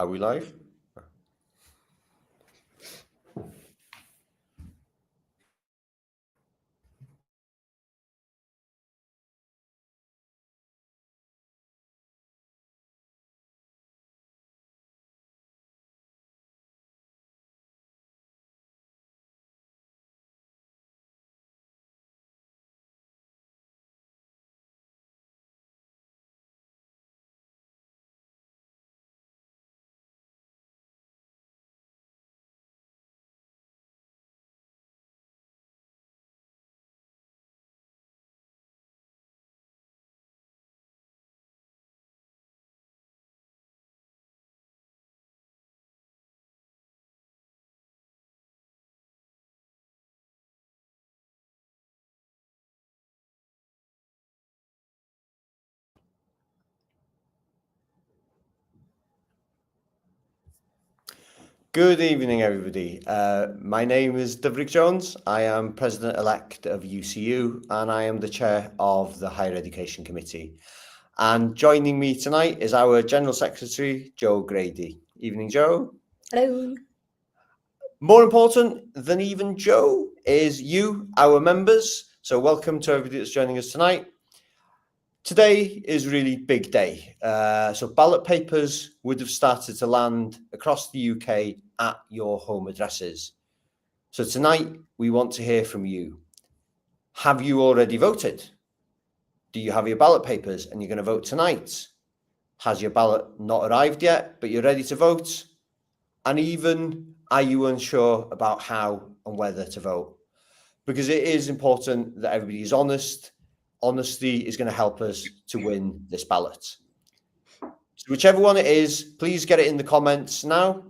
Are we live? Good evening, everybody. My name is Dyfrig Jones. I am President-elect of UCU and I am the Chair of the Higher Education Committee. And joining me tonight is our General Secretary, Joe Grady. Evening, Joe. Hello. More important than even Joe is you, our members. So welcome to everybody that's joining us tonight. Today is a really big day. So ballot papers would have started to land across the UK at your home addresses. So tonight we want to hear from you. Have you already voted? Do you have your ballot papers and you're going to vote tonight? Has your ballot not arrived yet, but you're ready to vote? And even, are you unsure about how and whether to vote? Because it is important that everybody is honest. Honesty is going to help us to win this ballot. So whichever one it is, please get it in the comments now.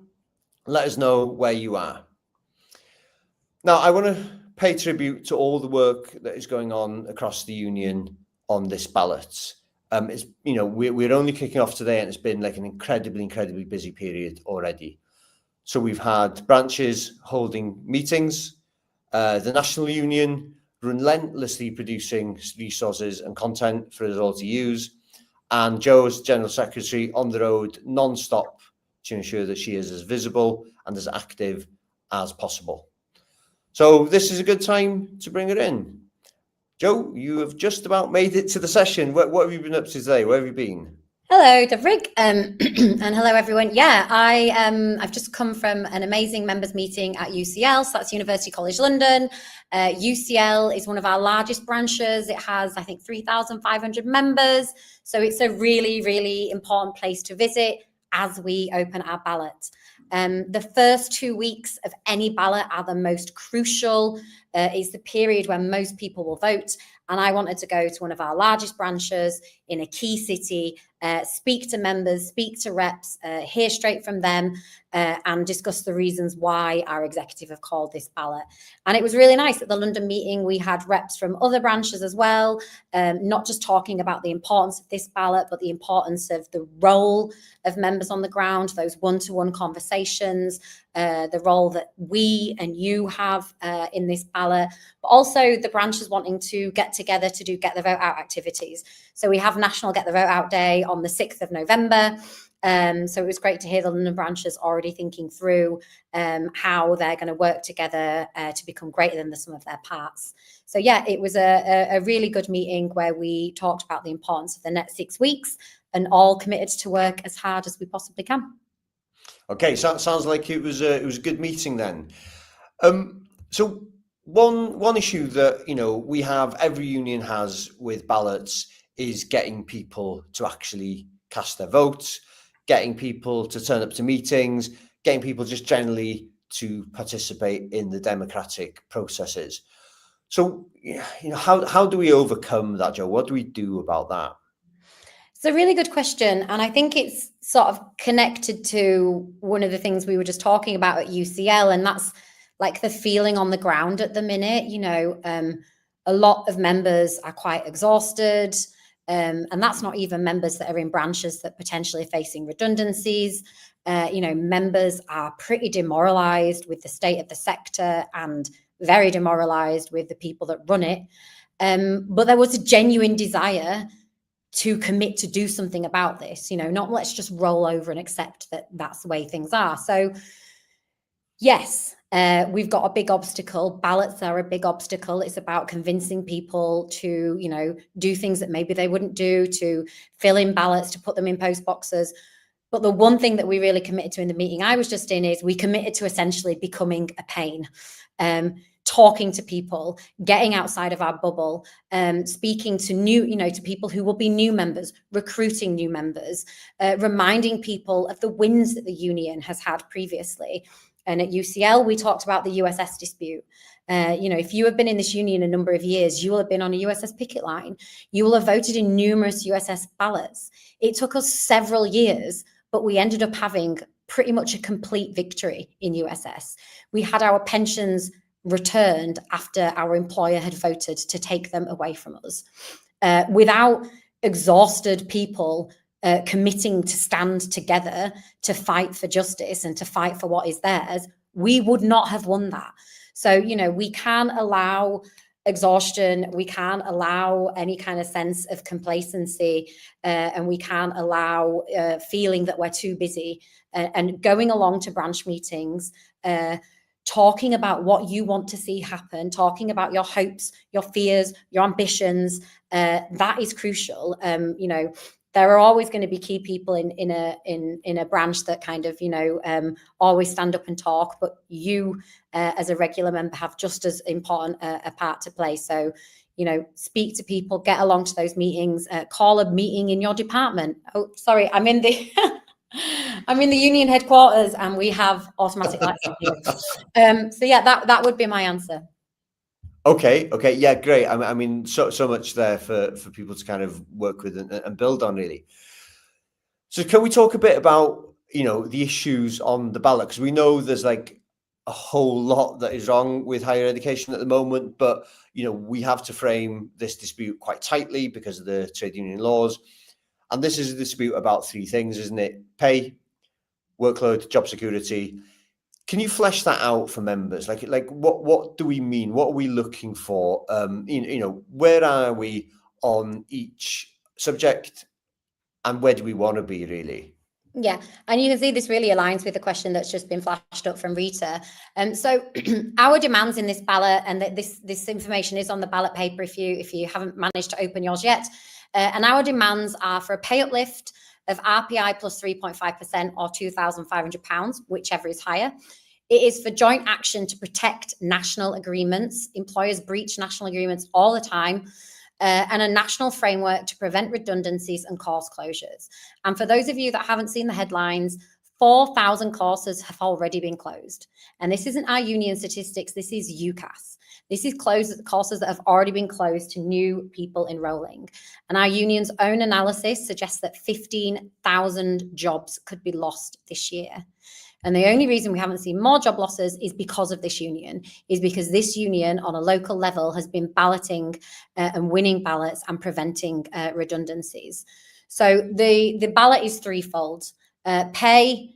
Let us know where you are. Now, I want to pay tribute to all the work that is going on across the union on this ballot. It's, you know, we're only kicking off today and it's been like an incredibly busy period already. So we've had branches holding meetings, the National Union relentlessly producing resources and content for us all to use, and Joe as General Secretary on the road non-stop to ensure that she is as visible and as active as possible. So this is a good time to bring her in. Joe, you have just about made it to the session. What have you been up to today? Where have you been? Hello, Dyfrig, and hello everyone. Yeah, I've just come from an amazing members meeting at UCL, so that's University College London. UCL is one of our largest branches. It has, I think, 3,500 members. So it's a really important place to visit as we open our ballot. The first 2 weeks of any ballot are the most crucial. It's the period when most people will vote. And I wanted to go to one of our largest branches in a key city, speak to members, speak to reps, hear straight from them, and discuss the reasons why our executive have called this ballot. And it was really nice at the London meeting. We had reps from other branches as well, not just talking about the importance of this ballot, but the importance of the role of members on the ground, those one-to-one conversations, the role that we and you have in this ballot, but also the branches wanting to get together to do Get the Vote Out activities. So we have National Get the Vote Out Day on the 6th of November. So it was great to hear the London branches already thinking through how they're going to work together to become greater than the sum of their parts. So yeah, it was a really good meeting where we talked about the importance of the next 6 weeks and all committed to work as hard as we possibly can. Okay, so it sounds like it was a good meeting then. So one issue that we have, every union has with ballots, is getting people to actually cast their votes, getting people to turn up to meetings, getting people just generally to participate in the democratic processes. So how do we overcome that, Joe? What do we do about that? It's a really good question. And I think it's sort of connected to one of the things we were just talking about at UCL. And that's like the feeling on the ground at the minute. A lot of members are quite exhausted. And that's not even members that are in branches that potentially are facing redundancies. Members are pretty demoralized with the state of the sector and very demoralized with the people that run it. But there was a genuine desire to commit to do something about this, not let's just roll over and accept that that's the way things are. So yes, we've got a big obstacle. Ballots are a big obstacle. It's about convincing people to, do things that maybe they wouldn't do, to fill in ballots, to put them in post boxes. But the one thing that we really committed to in the meeting I was just in is we committed to essentially becoming a pain, talking to people, getting outside of our bubble, speaking to to people who will be new members, recruiting new members, reminding people of the wins that the union has had previously. And at UCL, we talked about the USS dispute. If you have been in this union a number of years, you will have been on a USS picket line. You will have voted in numerous USS ballots. It took us several years, but we ended up having pretty much a complete victory in USS. We had our pensions returned after our employer had voted to take them away from us. Without exhausted people committing to stand together to fight for justice and to fight for what is theirs, we would not have won that. So, we can't allow exhaustion, we can't allow any kind of sense of complacency, and we can't allow feeling that we're too busy, and going along to branch meetings, talking about what you want to see happen, talking about your hopes, your fears, your ambitions, that is crucial. There are always going to be key people in a branch that kind of always stand up and talk, but you as a regular member have just as important a part to play. So speak to people, get along to those meetings, call a meeting in your department. Oh, sorry, I'm in the I'm in the union headquarters and we have automatic lights on here. So yeah, that would be my answer. Okay, yeah, great. I mean, so much there for people to kind of work with and build on, really. So can we talk a bit about the issues on the ballot, because we know there's like a whole lot that is wrong with higher education at the moment, but we have to frame this dispute quite tightly because of the trade union laws, and this is a dispute about three things, isn't it? Pay, workload, job security. Can you flesh that out for members? Like what do we mean? What are we looking for? Where are we on each subject, and where do we want to be, really? Yeah, and you can see this really aligns with the question that's just been flashed up from Rita. So our demands in this ballot, and this information is on the ballot paper if you haven't managed to open yours yet, and our demands are for a pay uplift of RPI plus 3.5% or £2,500, whichever is higher. It is for joint action to protect national agreements. Employers breach national agreements all the time. And a national framework to prevent redundancies and course closures. And for those of you that haven't seen the headlines, 4,000 courses have already been closed. And this isn't our union statistics, this is UCAS. This is courses that have already been closed to new people enrolling. And our union's own analysis suggests that 15,000 jobs could be lost this year. And the only reason we haven't seen more job losses is because of this union, is because this union on a local level has been balloting and winning ballots and preventing redundancies. So the ballot is threefold: pay,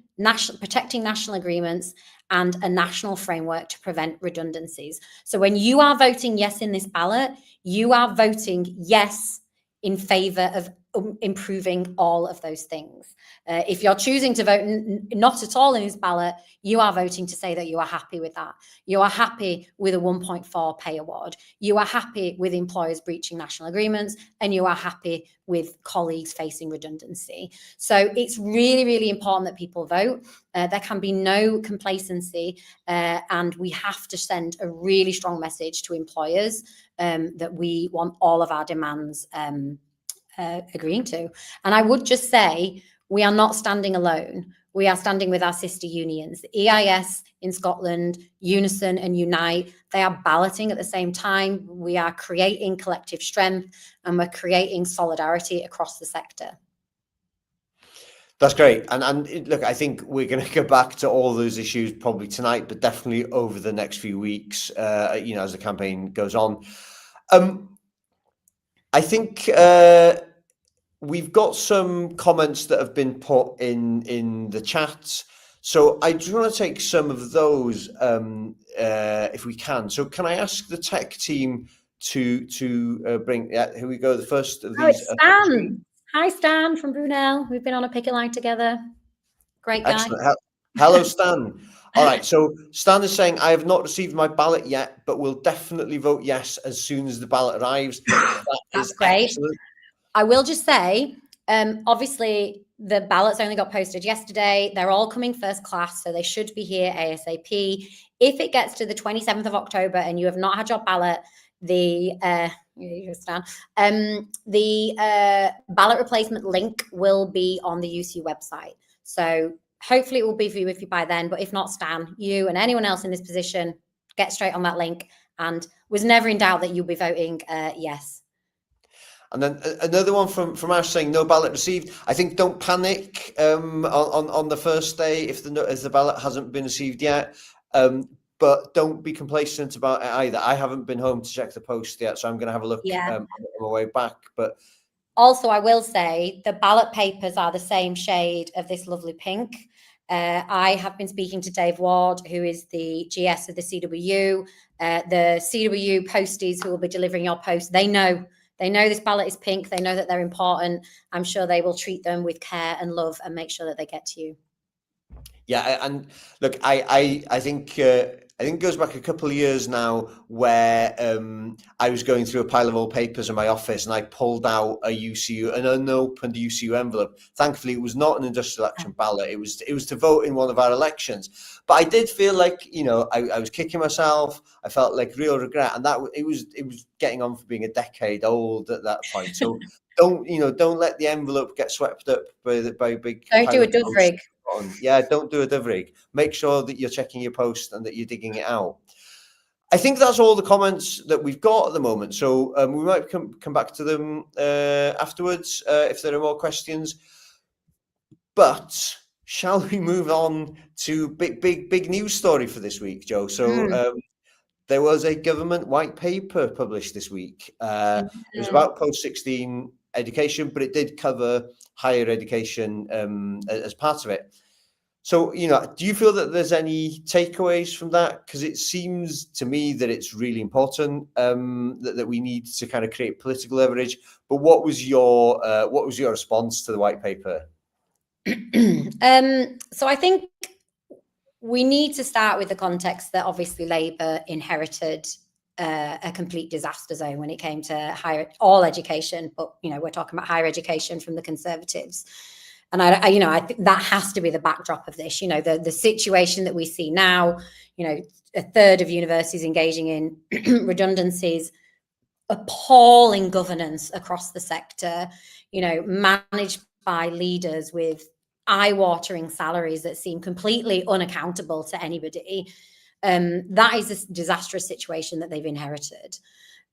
protecting national agreements, and a national framework to prevent redundancies. So when you are voting yes in this ballot, you are voting yes in favour of improving all of those things. If you're choosing to vote not at all in this ballot, you are voting to say that you are happy with that. You are happy with a 1.4 pay award. You are happy with employers breaching national agreements, and you are happy with colleagues facing redundancy. So it's really, really important that people vote. There can be no complacency, and we have to send a really strong message to employers that we want all of our demands agreeing to. And I would just say, we are not standing alone. We are standing with our sister unions, the EIS in Scotland, Unison and Unite. They are balloting at the same time. We are creating collective strength, and we're creating solidarity across the sector. That's great. And look, I think we're going to go back to all those issues probably tonight, but definitely over the next few weeks, as the campaign goes on. I think we've got some comments that have been put in the chat. So I just want to take some of those if we can. So can I ask the tech team to bring, here we go, the first of these. It's Stan. Hi, Stan from Brunel. We've been on a picket line together. Great guy. Excellent. Hello, Stan. All right, so Stan is saying, I have not received my ballot yet, but will definitely vote yes as soon as the ballot arrives. That's great. Excellent. I will just say, obviously, the ballots only got posted yesterday. They're all coming first class, so they should be here ASAP. If it gets to the 27th of October and you have not had your ballot, the ballot replacement link will be on the UCU website. So hopefully it will be with you by then. But if not, Stan, you and anyone else in this position, get straight on that link. And was never in doubt that you'll be voting yes. And then another one from Ash saying no ballot received. I think don't panic on the first day if the ballot hasn't been received yet. But don't be complacent about it either. I haven't been home to check the post yet, so I'm going to have a look on my way back. But also, I will say the ballot papers are the same shade of this lovely pink. I have been speaking to Dave Ward, who is the GS of the CWU. The CWU posties who will be delivering your post, they know this ballot is pink. They know that they're important. I'm sure they will treat them with care and love and make sure that they get to you. Yeah, and look, I think it goes back a couple of years now where I was going through a pile of old papers in my office and I pulled out an unopened UCU envelope. Thankfully, it was not an industrial action ballot. It was to vote in one of our elections. But I did feel like, I was kicking myself. I felt like real regret, and that it was getting on for being a decade old at that point. So don't let the envelope get swept up by a big. Don't do a dove rig. Yeah, don't do a dove rig. Make sure that you're checking your post and that you're digging it out. I think that's all the comments that we've got at the moment. So we might come back to them afterwards if there are more questions. But shall we move on to big news story for this week, Joe? So there was a government white paper published this week. It was about post-16 education, but it did cover higher education as part of it. So, do you feel that there's any takeaways from that? Because it seems to me that it's really important that we need to kind of create political leverage. But what was your response to the white paper? So I think we need to start with the context that obviously Labour inherited a complete disaster zone when it came to all education, but we're talking about higher education from the Conservatives, and I think that has to be the backdrop of this. The situation that we see now, a third of universities engaging in redundancies, appalling governance across the sector, managed by leaders with eye-watering salaries that seem completely unaccountable to anybody. That is a disastrous situation that they've inherited.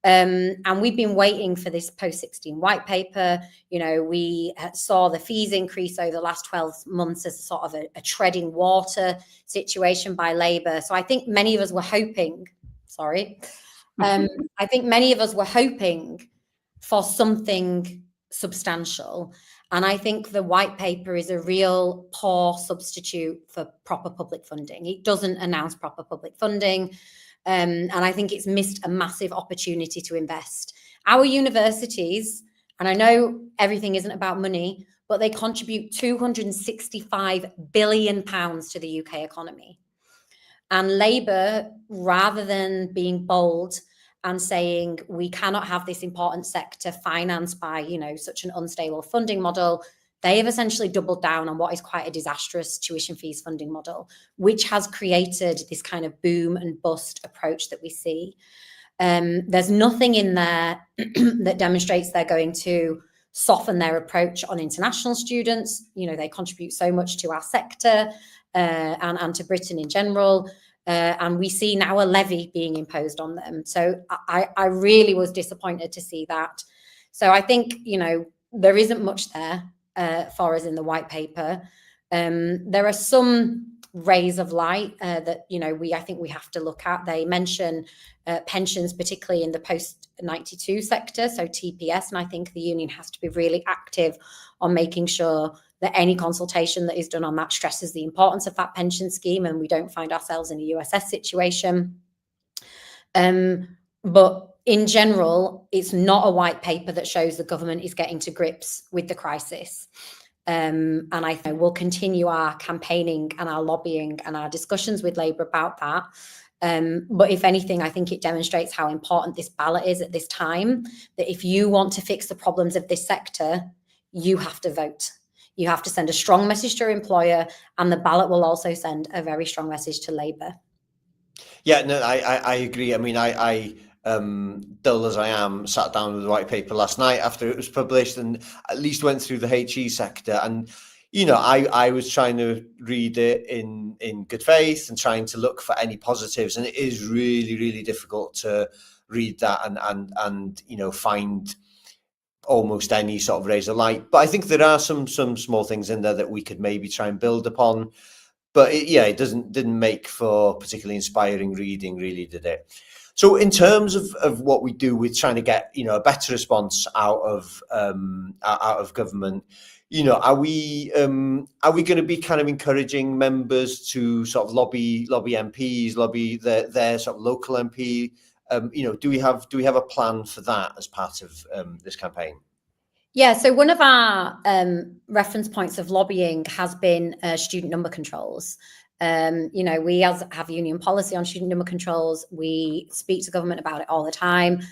And we've been waiting for this post-16 white paper. We saw the fees increase over the last 12 months as sort of a treading water situation by Labour. So I think many of us were hoping, I think many of us were hoping for something substantial. And I think the white paper is a real poor substitute for proper public funding. It doesn't announce proper public funding. And I think it's missed a massive opportunity to invest. Our universities, and I know everything isn't about money, but they contribute £265 billion to the UK economy. And Labour, rather than being bold and saying we cannot have this important sector financed by, such an unstable funding model, they have essentially doubled down on what is quite a disastrous tuition fees funding model, which has created this kind of boom and bust approach that we see. There's nothing in there that demonstrates they're going to soften their approach on international students. They contribute so much to our sector and to Britain in general. And we see now a levy being imposed on them. So I really was disappointed to see that. So I think, there isn't much there for us in the white paper. There are some rays of light that, I think we have to look at. They mention pensions, particularly in the post-92 sector, so TPS. And I think the union has to be really active on making sure that any consultation that is done on that stresses the importance of that pension scheme and we don't find ourselves in a USS situation. But in general, it's not a white paper that shows the government is getting to grips with the crisis. And I think we'll continue our campaigning and our lobbying and our discussions with Labour about that. But if anything, I think it demonstrates how important this ballot is at this time, that if you want to fix the problems of this sector, you have to vote. You have to send a strong message to your employer, and the ballot will also send a very strong message to Labour. Yeah, no, I agree. I mean, I dull as I am, sat down with the white paper last night after it was published and at least went through the HE sector. And, you know, I was trying to read it in good faith and trying to look for any positives. And it is really, really difficult to read that and you know, find almost any sort of rays of light. But I think there are some small things in there that we could maybe try and build upon. But it didn't make for particularly inspiring reading, really, did it? So in terms of what we do with trying to get, you know, a better response out of government, you know, are we going to be kind of encouraging members to sort of lobby MPs, lobby their sort of local MP? You know, do we have a plan for that as part of this campaign? Yeah, so one of our reference points of lobbying has been student number controls. You know, we have union policy on student number controls. We speak to government about it all the time.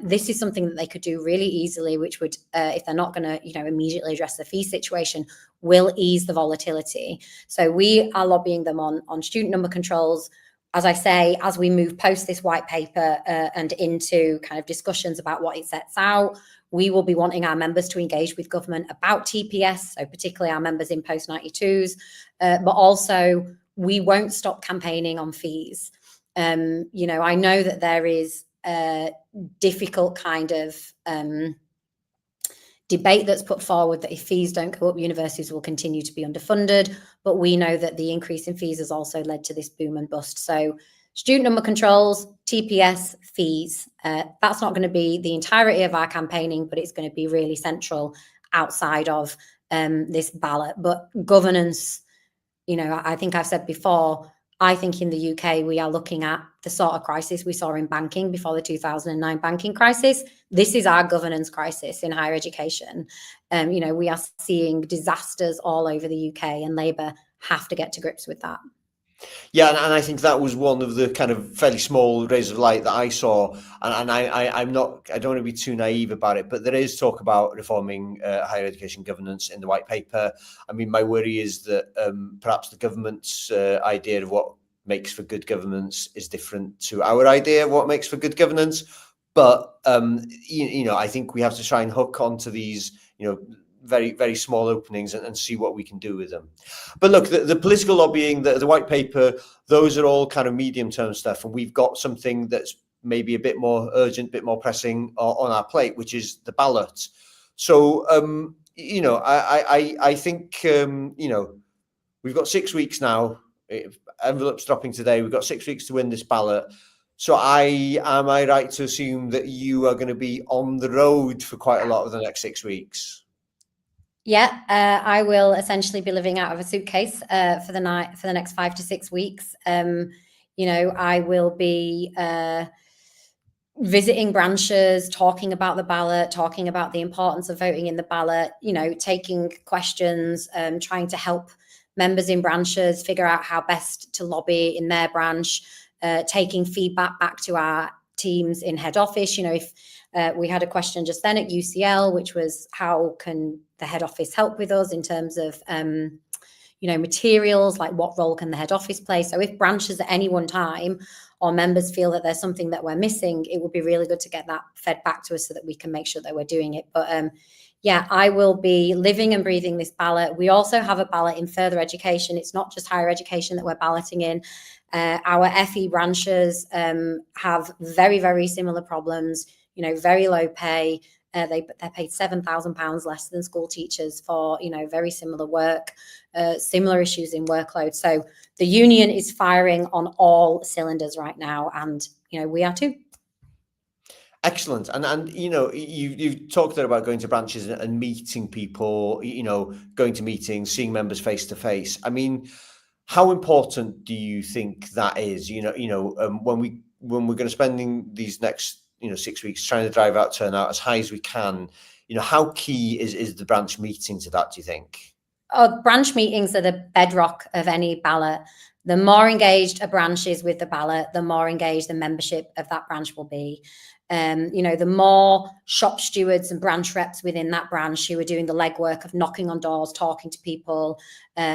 This is something that they could do really easily, which would, if they're not going to, you know, immediately address the fee situation, will ease the volatility. So we are lobbying them on student number controls. As I say, as we move post this white paper and into kind of discussions about what it sets out, we will be wanting our members to engage with government about TPS, so particularly our members in post 92s, but also we won't stop campaigning on fees. You know, I know that there is a difficult kind of debate that's put forward that if fees don't go up, universities will continue to be underfunded, but we know that the increase in fees has also led to this boom and bust. So student number controls, TPS, fees. That's not going to be the entirety of our campaigning, but it's going to be really central outside of this ballot. But governance, you know, I think I've said before, I think in the UK, we are looking at the sort of crisis we saw in banking before the 2009 banking crisis. This is our governance crisis in higher education. You know, we are seeing disasters all over the UK, and Labour have to get to grips with that. Yeah, and I think that was one of the kind of fairly small rays of light that I saw. And I don't want to be too naive about it, but there is talk about reforming higher education governance in the white paper. I mean, my worry is that perhaps the government's idea of what makes for good governance is different to our idea of what makes for good governance. But, you know, I think we have to try and hook onto these, you know, very, very small openings and see what we can do with them. But look, the political lobbying, the white paper, those are all kind of medium-term stuff. And we've got something that's maybe a bit more urgent, a bit more pressing on our plate, which is the ballot. So, you know, I think, you know, we've got 6 weeks now. Envelopes dropping today. We've got 6 weeks to win this ballot. So am I right to assume that you are going to be on the road for quite a lot of the next 6 weeks? Yeah, I will essentially be living out of a suitcase for the next 5 to 6 weeks. You know, I will be visiting branches, talking about the ballot, talking about the importance of voting in the ballot, you know, taking questions, trying to help members in branches figure out how best to lobby in their branch, taking feedback back to our teams in head office. You know, if we had a question just then at UCL, which was how can the head office help with us in terms of, you know, materials, like what role can the head office play? So if branches at any one time or members feel that there's something that we're missing, it would be really good to get that fed back to us so that we can make sure that we're doing it. But yeah, I will be living and breathing this ballot. We also have a ballot in further education. It's not just higher education that we're balloting in. Our FE branches have very, very similar problems, you know, very low pay. They're paid £7,000 less than school teachers for, you know, very similar work, similar issues in workload. So the union is firing on all cylinders right now, and, you know, we are too. Excellent. And you know, you've talked there about going to branches and meeting people, you know, going to meetings, seeing members face to face. I mean, how important do you think that is? When we're going to spending these next 6 weeks, trying to drive out turnout as high as we can. How key is the branch meeting to that, do you think? Oh, branch meetings are the bedrock of any ballot. The more engaged a branch is with the ballot, the more engaged the membership of that branch will be. The more shop stewards and branch reps within that branch who are doing the legwork of knocking on doors, talking to people,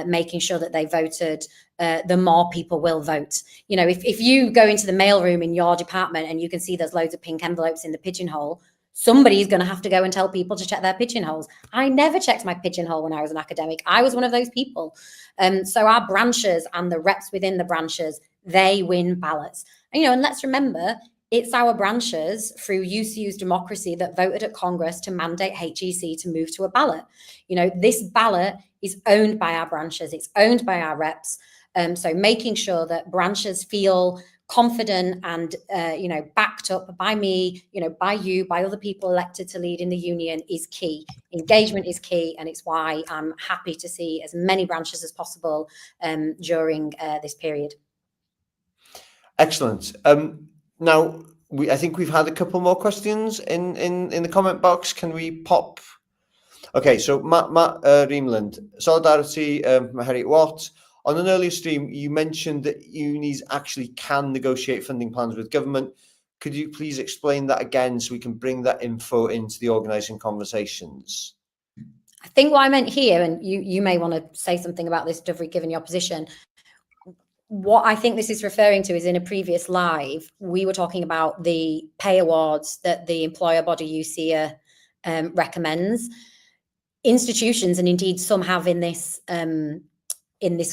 making sure that they voted, the more people will vote. If you go into the mailroom in your department and you can see there's loads of pink envelopes in the pigeonhole, somebody's going to have to go and tell people to check their pigeonholes. I never checked my pigeonhole when I was an academic. I was one of those people. So our branches and the reps within the branches, they win ballots. And let's remember, it's our branches through UCU's democracy that voted at Congress to mandate HEC to move to a ballot. This ballot is owned by our branches. It's owned by our reps. So making sure that branches feel confident and, backed up by me, by you, by other people elected to lead in the union is key. Engagement is key. And it's why I'm happy to see as many branches as possible during this period. Excellent. Now, I think we've had a couple more questions in the comment box. Can we pop? Okay, so Matt Reemland, Solidarity, Maherit Watt. On an earlier stream, you mentioned that unis actually can negotiate funding plans with government. Could you please explain that again so we can bring that info into the organising conversations? I think what I meant here, and you may want to say something about this, Dovry, given your position. What I think this is referring to is in a previous live, we were talking about the pay awards that the employer body UCIA recommends. Institutions, and indeed some have in this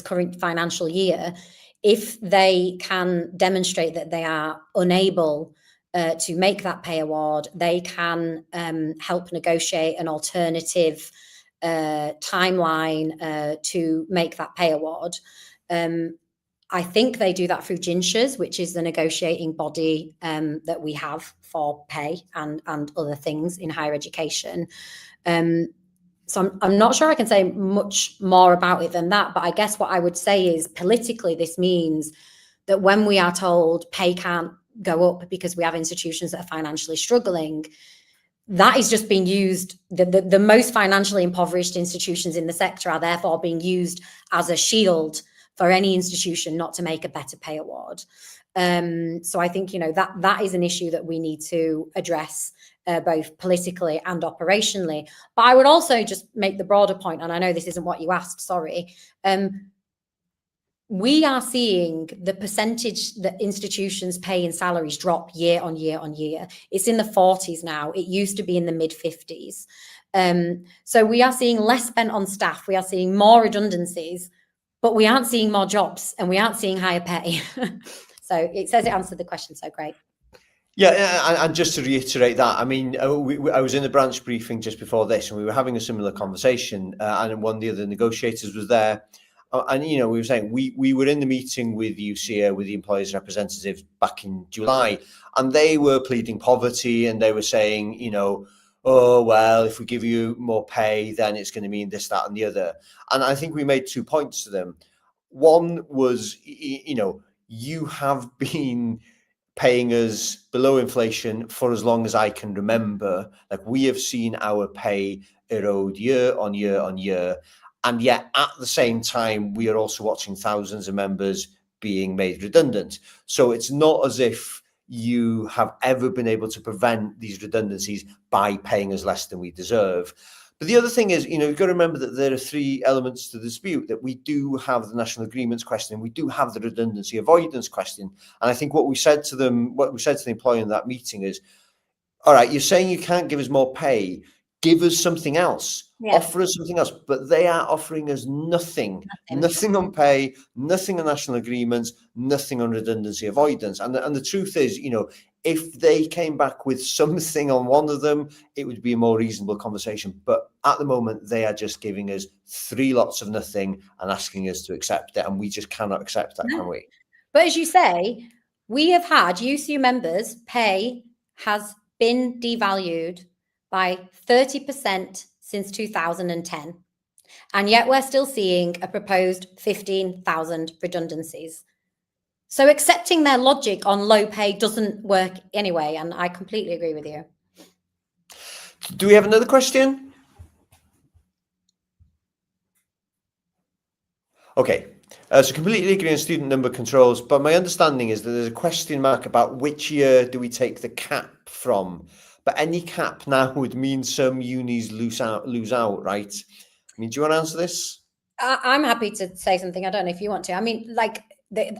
current financial year, if they can demonstrate that they are unable to make that pay award, they can help negotiate an alternative timeline to make that pay award. I think they do that through GINSHAs, which is the negotiating body that we have for pay and other things in higher education. So I'm not sure I can say much more about it than that, but I guess what I would say is politically, this means that when we are told pay can't go up because we have institutions that are financially struggling, that is just being used. The most financially impoverished institutions in the sector are therefore being used as a shield for any institution not to make a better pay award. So I think, that is an issue that we need to address both politically and operationally. But I would also just make the broader point, and I know this isn't what you asked, sorry. We are seeing the percentage that institutions pay in salaries drop year on year on year. It's in the 40s now. It used to be in the mid 50s. So we are seeing less spent on staff. We are seeing more redundancies, but we aren't seeing more jobs and we aren't seeing higher pay. So it says it answered the question. So great. Yeah, and just to reiterate that, I mean, I was in the branch briefing just before this, and we were having a similar conversation, and one of the other negotiators was there, and we were saying we were in the meeting with UCIA, with the employers' representatives back in July, and they were pleading poverty, and they were saying, oh well, if we give you more pay, then it's going to mean this, that, and the other. And I think we made 2 points to them. One was, you have been paying us below inflation for as long as I can remember. Like, we have seen our pay erode year on year on year. And yet at the same time, we are also watching thousands of members being made redundant. So it's not as if you have ever been able to prevent these redundancies by paying us less than we deserve. But the other thing is, you've got to remember that there are 3 elements to the dispute, that we do have the national agreements question, we do have the redundancy avoidance question. And I think what we said to the employer in that meeting is, all right, you're saying you can't give us more pay, give us something else. Yeah. Offer us something else. But they are offering us nothing on pay, nothing on national agreements, nothing on redundancy avoidance. And the truth is, if they came back with something on one of them, it would be a more reasonable conversation. But at the moment, they are just giving us 3 lots of nothing and asking us to accept it. And we just cannot accept that, can we? But as you say, we have had UCU members' pay has been devalued by 30% since 2010. And yet we're still seeing a proposed 15,000 redundancies. So accepting their logic on low pay doesn't work anyway, and I completely agree with you. Do we have another question? Okay, so completely agree on student number controls, but my understanding is that there's a question mark about which year do we take the cap from? But any cap now would mean some unis lose out, right? I mean, do you want to answer this? I'm happy to say something. I don't know if you want to. I mean, like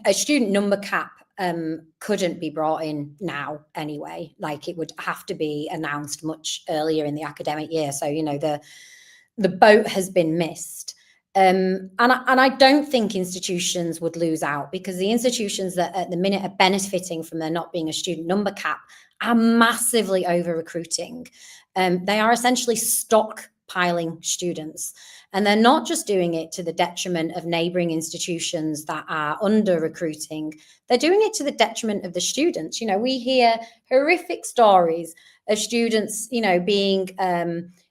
a student number cap couldn't be brought in now anyway. Like it would have to be announced much earlier in the academic year. So, you know, the boat has been missed. And I don't think institutions would lose out, because the institutions that at the minute are benefiting from there not being a student number cap are massively over recruiting. They are essentially stockpiling students. And they're not just doing it to the detriment of neighbouring institutions that are under recruiting. They're doing it to the detriment of the students. You know, we hear horrific stories of students, you know, being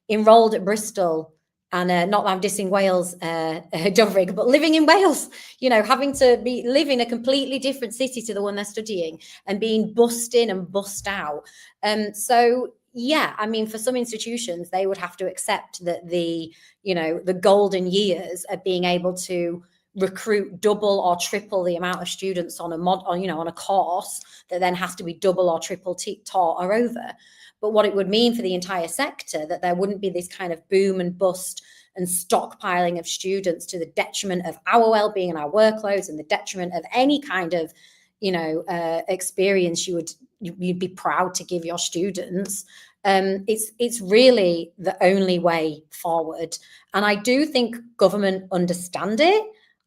enrolled at Bristol and not that I'm dissing Wales, Dovrig, but living in Wales, you know, having to live in a completely different city to the one they're studying and being bussed in and bussed out. So, yeah, I mean, for some institutions, they would have to accept that the golden years of being able to recruit double or triple the amount of students on a course that then has to be double or triple taught are over. But what it would mean for the entire sector, that there wouldn't be this kind of boom and bust and stockpiling of students to the detriment of our well-being and our workloads and the detriment of any kind of, experience you'd be proud to give your students. It's really the only way forward. And I do think government understand it.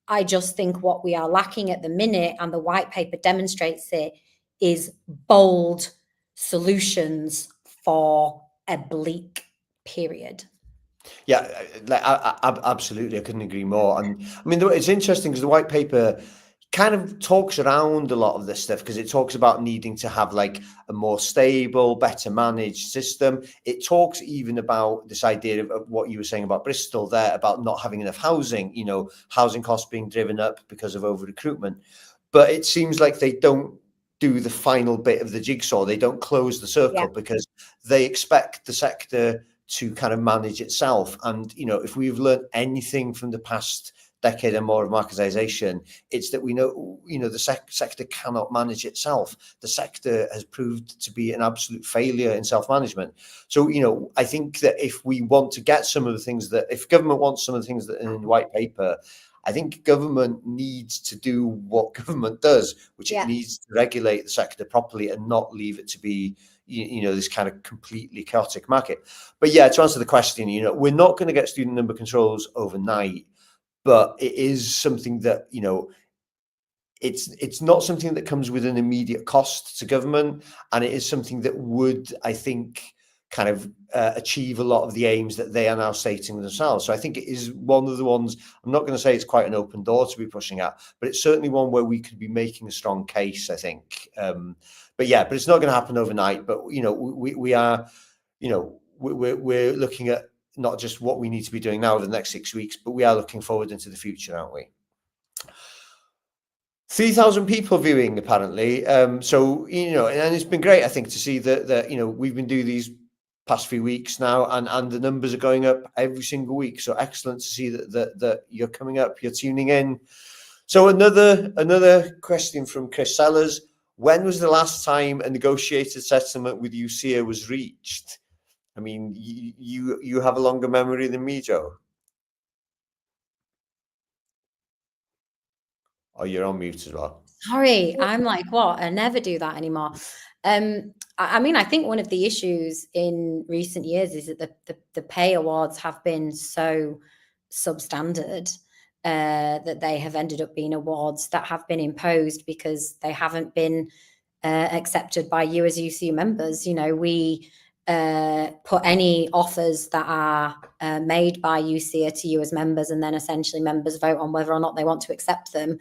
I just think what we are lacking at the minute, and the white paper demonstrates it, is bold solutions for a bleak period. Yeah, absolutely. I couldn't agree more. And I mean, it's interesting because the white paper kind of talks around a lot of this stuff, because it talks about needing to have like a more stable, better managed system. It talks even about this idea of what you were saying about Bristol there, about not having enough housing, housing costs being driven up because of over recruitment. But it seems like they don't do the final bit of the jigsaw. They don't close the circle, because they expect the sector to kind of manage itself. And, if we've learned anything from the past decade and more of marketization, it's that we know, the sector cannot manage itself. The sector has proved to be an absolute failure in self-management. So, I think that if we want to get some of the things if government wants some of the things that are in the white paper, I think government needs to do what government does, which it needs to regulate the sector properly and not leave it to be, this kind of completely chaotic market. But yeah, to answer the question, we're not going to get student number controls overnight, but it is something that, it's not something that comes with an immediate cost to government. And it is something that would, I think, kind of achieve a lot of the aims that they are now stating themselves. So I think it is one of the ones, I'm not going to say it's quite an open door to be pushing at, but it's certainly one where we could be making a strong case, I think. But it's not going to happen overnight. But, we are, we're looking at not just what we need to be doing now over the next 6 weeks, but we are looking forward into the future, aren't we? 3,000 people viewing, apparently. So, and it's been great, I think, to see that we've been doing these past few weeks now, and the numbers are going up every single week. So excellent to see that you're coming up, you're tuning in. So another question from Chris Sellers: when was the last time a negotiated settlement with UCA was reached? I mean, you have a longer memory than me, Joe. Oh, you're on mute as well. Sorry, I'm like, what? I never do that anymore. I mean, I think one of the issues in recent years is that the pay awards have been so substandard that they have ended up being awards that have been imposed because they haven't been accepted by you as UCU members. We put any offers that are made by UCA to you as members, and then essentially members vote on whether or not they want to accept them.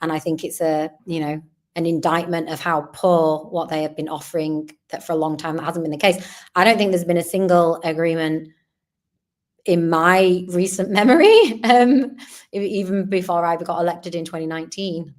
And I think it's an indictment of how poor what they have been offering, that for a long time that hasn't been the case. I don't think there's been a single agreement in my recent memory, even before I got elected in 2019.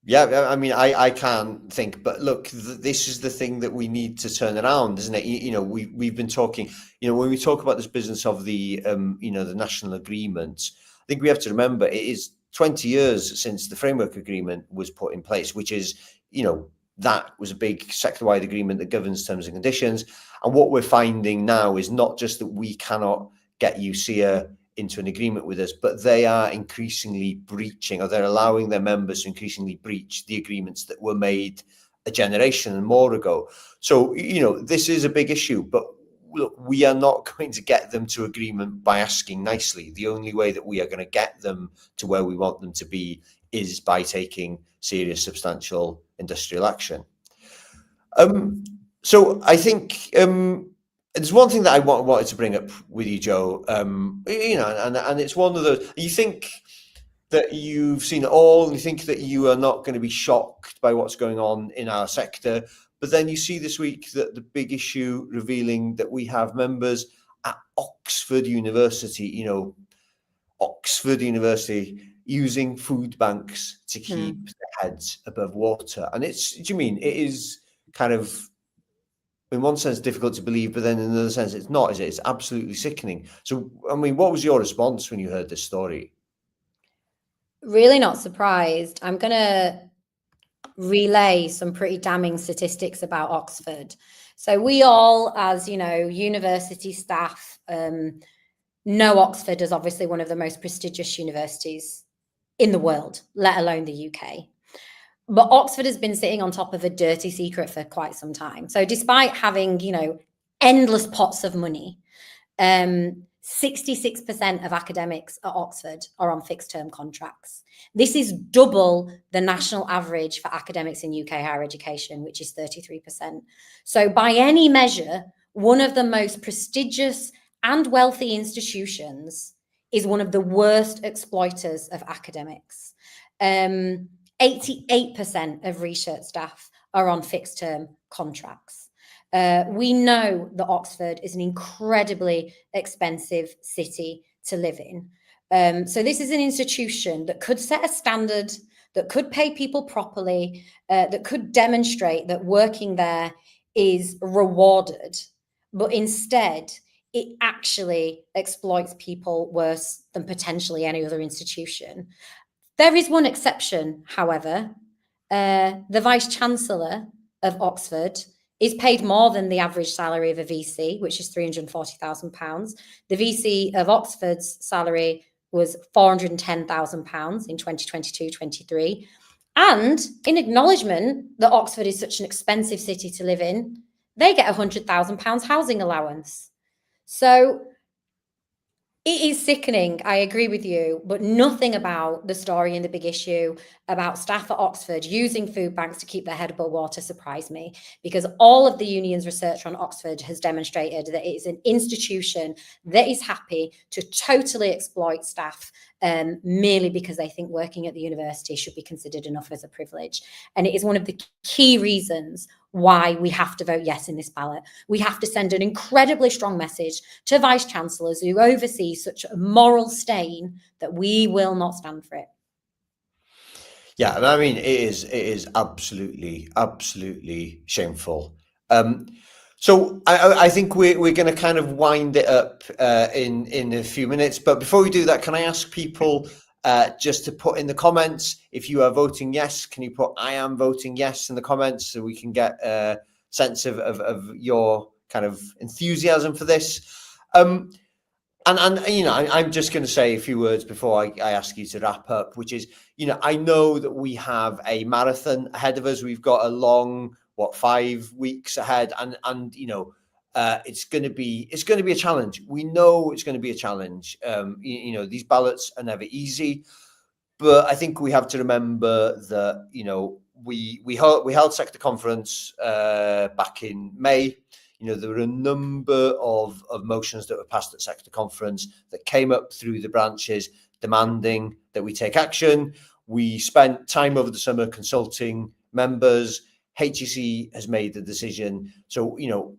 Yeah, I mean, I can't think, but look, this is the thing that we need to turn around, isn't it? You know, we've been talking, you know, when we talk about this business of the, you know, the national agreement, I think we have to remember it is 20 years since the framework agreement was put in place, which is, you know, that was a big sector-wide agreement that governs terms and conditions. And what we're finding now is not just that we cannot get UCA into an agreement with us, but they are increasingly breaching, or they're allowing their members to increasingly breach the agreements that were made a generation and more ago. So, you know, this is a big issue, but look, we are not going to get them to agreement by asking nicely. The only way that we are going to get them to where we want them to be is by taking serious, substantial industrial action. So I think there's one thing that I wanted to bring up with you, Joe. You know, and it's one of those. You think that you've seen it all, and you think that you are not going to be shocked by what's going on in our sector, but then you see this week that the big issue revealing that we have members at Oxford University. You know, Oxford University using food banks to keep their heads above water, and it's. Do you mean it is kind of, in one sense, difficult to believe, but then in another sense, it's not, is it? It's absolutely sickening. So, I mean, what was your response when you heard this story? Really not surprised. I'm going to relay some pretty damning statistics about Oxford. So we all, as you know, university staff, know Oxford as obviously one of the most prestigious universities in the world, let alone the UK. But Oxford has been sitting on top of a dirty secret for quite some time. So despite having, you know, endless pots of money, 66% of academics at Oxford are on fixed term contracts. This is double the national average for academics in UK higher education, which is 33%. So by any measure, one of the most prestigious and wealthy institutions is one of the worst exploiters of academics. 88% of research staff are on fixed term contracts. We know that Oxford is an incredibly expensive city to live in. So this is an institution that could set a standard, that could pay people properly, that could demonstrate that working there is rewarded, but instead it actually exploits people worse than potentially any other institution. There is one exception, however. The Vice-Chancellor of Oxford is paid more than the average salary of a VC, which is £340,000. The VC of Oxford's salary was £410,000 in 2022-23. And in acknowledgement that Oxford is such an expensive city to live in, they get £100,000 housing allowance. So it is sickening, I agree with you, but nothing about the story in the big issue about staff at Oxford using food banks to keep their head above water surprised me, because all of the union's research on Oxford has demonstrated that it is an institution that is happy to totally exploit staff merely because they think working at the university should be considered enough as a privilege. And it is one of the key reasons why we have to vote yes in this ballot. We have to send an incredibly strong message to vice-chancellors who oversee such a moral stain that we will not stand for it. Yeah, and I mean, it is absolutely shameful. So I think we're going to kind of wind it up in a few minutes. But before we do that, can I ask people just to put in the comments, if you are voting yes, can you put I am voting yes in the comments so we can get a sense of your kind of enthusiasm for this. And you know, I'm just going to say a few words before I ask you to wrap up, which is, you know, I know that we have a marathon ahead of us. We've got a long, 5 weeks ahead, and you know, it's going to be a challenge. We know it's going to be a challenge. You know, these ballots are never easy, but I think we have to remember that, you know, we held sector conference back in May. You know, there were a number of motions that were passed at sector conference that came up through the branches demanding that we take action. We spent time over the summer consulting members. HEC has made the decision. So, you know,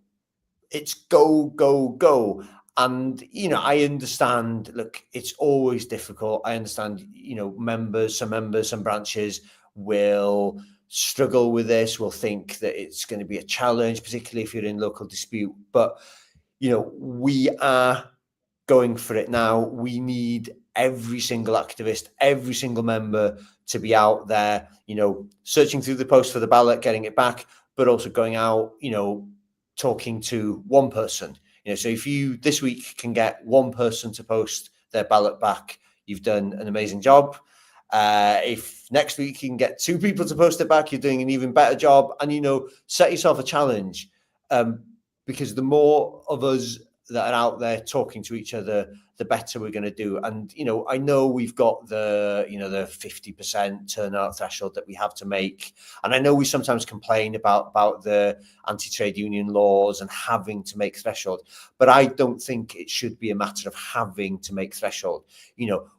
it's go. And, you know, I understand, look, it's always difficult. I understand, you know, some members, some branches will struggle with this, will think that it's going to be a challenge, particularly if you're in local dispute. But, we are going for it now. We need every single activist, every single member to be out there, searching through the post for the ballot, getting it back, but also going out, talking to one person. So if you this week can get one person to post their ballot back, you've done an amazing job. If next week you can get 2 people to post it back, you're doing an even better job. And, set yourself a challenge, because the more of us that are out there talking to each other, the better we're going to do. And, I know we've got the 50% turnout threshold that we have to make. And I know we sometimes complain about the anti-trade union laws and having to make threshold, but I don't think it should be a matter of having to make threshold.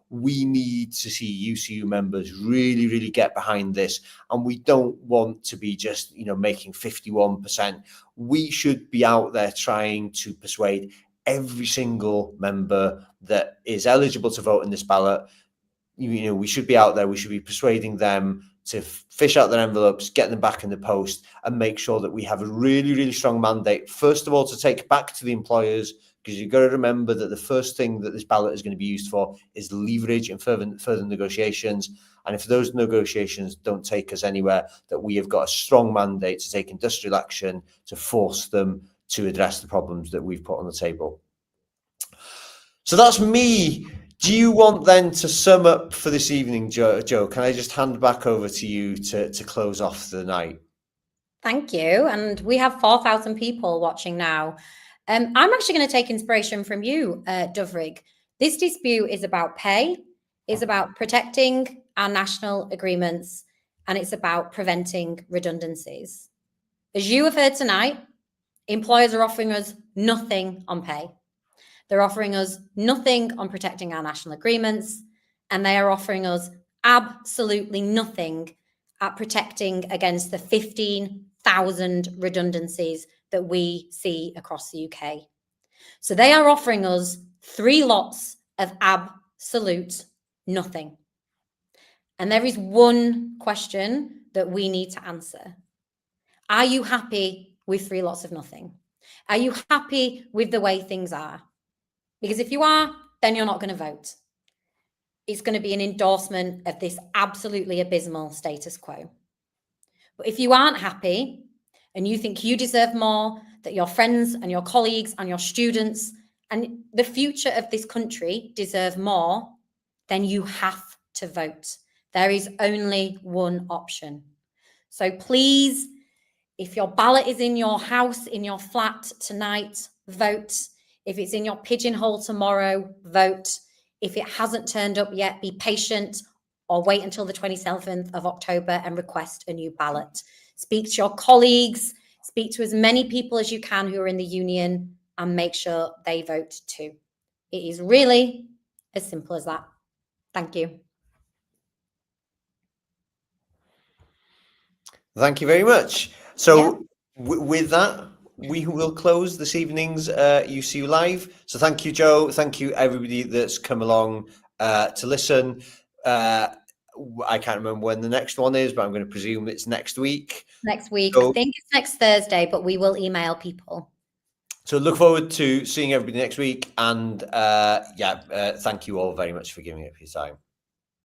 We need to see UCU members really, really get behind this. And we don't want to be just, making 51%. We should be out there trying to persuade every single member that is eligible to vote in this ballot. We should be out there. We should be persuading them to fish out their envelopes, get them back in the post, and make sure that we have a really, really strong mandate, first of all, to take back to the employers, because you've got to remember that the first thing that this ballot is going to be used for is leverage and further negotiations. And if those negotiations don't take us anywhere, that we have got a strong mandate to take industrial action to force them to address the problems that we've put on the table. So that's me. Do you want then to sum up for this evening, Joe? Can I just hand back over to you to close off the night? Thank you. And we have 4,000 people watching now. I'm actually going to take inspiration from you, Dovrig. This dispute is about pay, it's about protecting our national agreements, and it's about preventing redundancies. As you have heard tonight, employers are offering us nothing on pay. They're offering us nothing on protecting our national agreements, and they are offering us absolutely nothing at protecting against the 15,000 redundancies that we see across the UK. So they are offering us 3 lots of absolute nothing. And there is one question that we need to answer. Are you happy with 3 lots of nothing? Are you happy with the way things are? Because if you are, then you're not going to vote. It's going to be an endorsement of this absolutely abysmal status quo. But if you aren't happy and you think you deserve more, that your friends and your colleagues and your students and the future of this country deserve more, then you have to vote. There is only one option. So please, if your ballot is in your house, in your flat tonight, vote. If it's in your pigeonhole tomorrow, vote. If it hasn't turned up yet, be patient or wait until the 27th of October and request a new ballot. Speak to your colleagues, speak to as many people as you can who are in the union, and make sure they vote too. It is really as simple as that. Thank you. Thank you very much. So with that, we will close this evening's UCU Live. So thank you, Joe. Thank you, everybody that's come along to listen. I can't remember when the next one is, but I'm going to presume it's next week. Next week. So, I think it's next Thursday, but we will email people. So look forward to seeing everybody next week. And thank you all very much for giving up your time.